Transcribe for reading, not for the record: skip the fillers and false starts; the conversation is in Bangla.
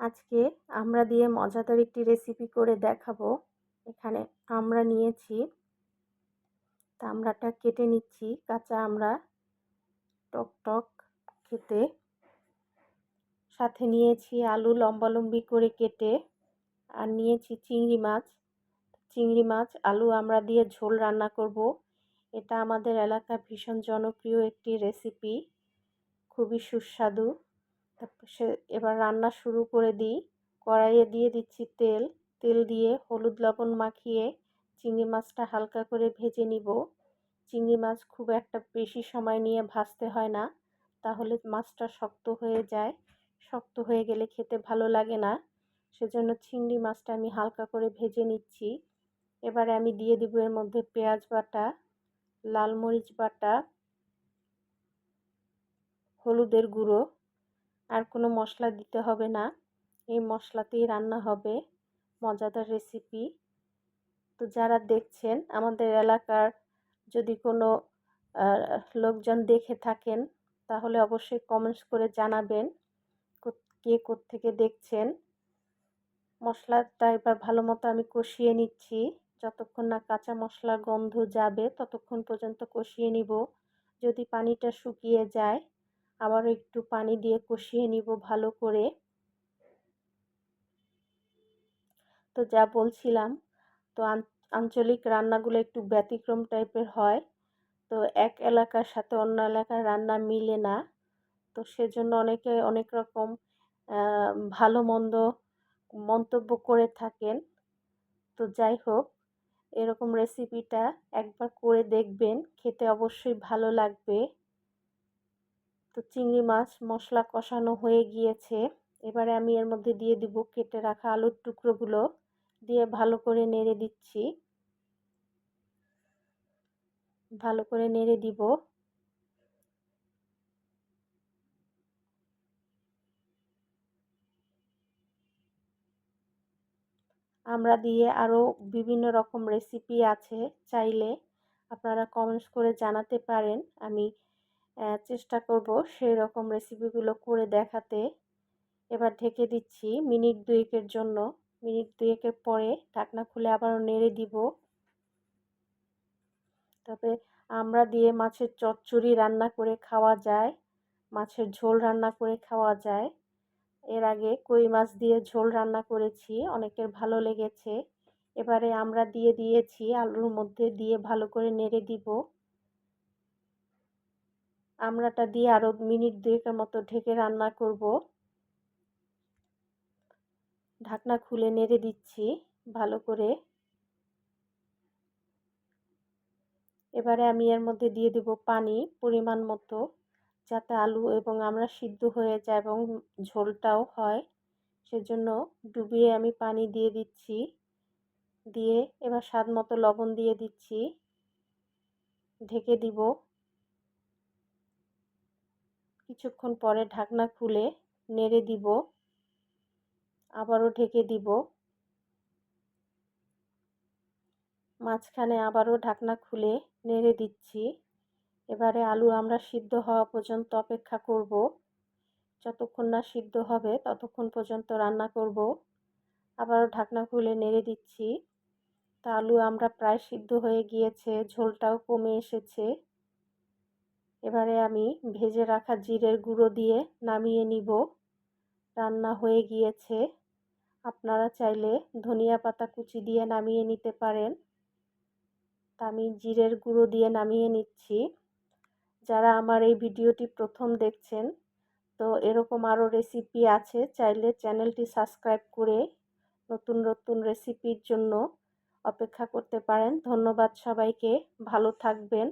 আজকে আমড়া দিয়ে মজাদার একটি রেসিপি করে দেখাবো। এখানে আমড়া নিয়েছি, তা আমড়াটা কেটে নিচ্ছি। কাঁচা আমড়া, টক খেতে। সাথে নিয়েছি আলু লম্বালম্বি করে কেটে, আর নিয়েছি চিংড়ি মাছ। চিংড়ি মাছ আলু আমড়া দিয়ে ঝোল রান্না করব। এটা আমাদের এলাকার ভীষণ জনপ্রিয় একটি রেসিপি, খুবই সুস্বাদু। এবার রান্না শুরু করে দিই। কড়াইয়ে দিয়ে দিচ্ছি তেল। তেল দিয়ে হলুদ লবণ মাখিয়ে চিংড়ি মাছটা হালকা করে ভেজে নিব। চিংড়ি মাছ খুব একটা বেশি সময় নিয়ে ভাজতে হয় না, তাহলে মাছটা শক্ত হয়ে যায়। শক্ত হয়ে গেলে খেতে ভালো লাগে না, সেজন্য চিংড়ি মাছটা আমি হালকা করে ভেজে নিচ্ছি। এবারে আমি দিয়ে দিব এর মধ্যে পেঁয়াজ বাটা, লাল মরিচ বাটা, হলুদের গুঁড়ো। আর কোনো মশলা দিতে হবে না, এই মশলাতেই রান্না হবে মজাদার রেসিপি। তো যারা দেখছেন আমাদের এলাকার যদি কোনো লোকজন দেখে থাকেন, তাহলে অবশ্যই কমেন্টস করে জানাবেন কে কোত্থেকে দেখছেন। মশলাটা এবার ভালো মতো আমি কষিয়ে নিচ্ছি। যতক্ষণ না কাঁচা মশলার গন্ধ যাবে ততক্ষণ পর্যন্ত কষিয়ে নিব। যদি পানিটা শুকিয়ে যায়, আবারও একটু পানি দিয়ে কষিয়ে নিব ভালো করে। তো যা বলছিলাম, তো আঞ্চলিক রান্নাগুলো একটু ব্যতিক্রম টাইপের হয়। তো এক এলাকার সাথে অন্য এলাকার রান্না মিলে না, তো সেজন্য অনেকে অনেক রকম ভালো মন্দ মন্তব্য করে থাকেন। তো যাই হোক, এরকম রেসিপিটা একবার করে দেখবেন, খেতে অবশ্যই ভালো লাগবে। তো চিংড়ি মাছ মশলা কষানো হয়ে গিয়েছে। এবারে আমি এর মধ্যে দিয়ে দিব কেটে রাখা আলুর টুকরোগুলো, দিয়ে ভালো করে নেড়ে দিচ্ছি। ভালো করে নেড়ে দিব। আমড়া দিয়ে আরও বিভিন্ন রকম রেসিপি আছে, চাইলে আপনারা কমেন্টস করে জানাতে পারেন। আমি চেষ্টা করব সেই রকম রেসিপিগুলো করে দেখাতে। এবার ঢেকে দিচ্ছি মিনিট 2-এর জন্য। মিনিট 2-এর পরে ঢাকনা খুলে আবারও নেড়ে দিব। তবে আমড়া দিয়ে মাছের চচ্চড়ি রান্না করে খাওয়া যায়, মাছের ঝোল রান্না করে খাওয়া যায়। এর আগে কই মাছ দিয়ে ঝোল রান্না করেছি, অনেকের ভালো লেগেছে। এবারে আমরা দিয়ে দিয়েছি আলুর মধ্যে, দিয়ে ভালো করে নেড়ে দিব। আমড়াটা দিয়ে আরও মিনিট 2-এর মতো ঢেকে রান্না করব। ঢাকনা খুলে নেড়ে দিচ্ছি ভালো করে। এবারে আমি এর মধ্যে দিয়ে দেব পানি পরিমাণ মতো, যাতে আলু এবং আমড়া সিদ্ধ হয়ে যায় এবং ঝোলটাও হয়। সেজন্য ডুবিয়ে আমি পানি দিয়ে দিচ্ছি। দিয়ে এবার স্বাদ মতো লবণ দিয়ে দিচ্ছি, ঢেকে দিব। কিছুক্ষণ পরে ঢাকনা খুলে নেড়ে দিব, আবারও ঢেকে দিব। মাঝখানে আবারও ঢাকনা খুলে নেড়ে দিচ্ছি। এবারে আলু আমরা সিদ্ধ হওয়া পর্যন্ত অপেক্ষা করব। যতক্ষণ না সিদ্ধ হবে ততক্ষণ পর্যন্ত রান্না করব। আবারও ঢাকনা খুলে নেড়ে দিচ্ছি। তা আলু আমরা প্রায় সিদ্ধ হয়ে গিয়েছে, ঝোলটাও কমে এসেছে। এবারে আমি ভেজে রাখা জিরের গুঁড়ো দিয়ে নামিয়ে নিব। রান্না হয়ে গিয়েছে। আপনারা চাইলে ধনিয়া পাতা কুচি দিয়ে নামিয়ে নিতে পারেন। তা আমি জিরের গুঁড়ো দিয়ে নামিয়ে নিচ্ছি। যারা আমার এই ভিডিওটি প্রথম দেখছেন, তো এরকম আরও রেসিপি আছে, চাইলে চ্যানেলটি সাবস্ক্রাইব করে নতুন নতুন রেসিপির জন্য অপেক্ষা করতে পারেন। ধন্যবাদ সবাইকে, ভালো থাকবেন।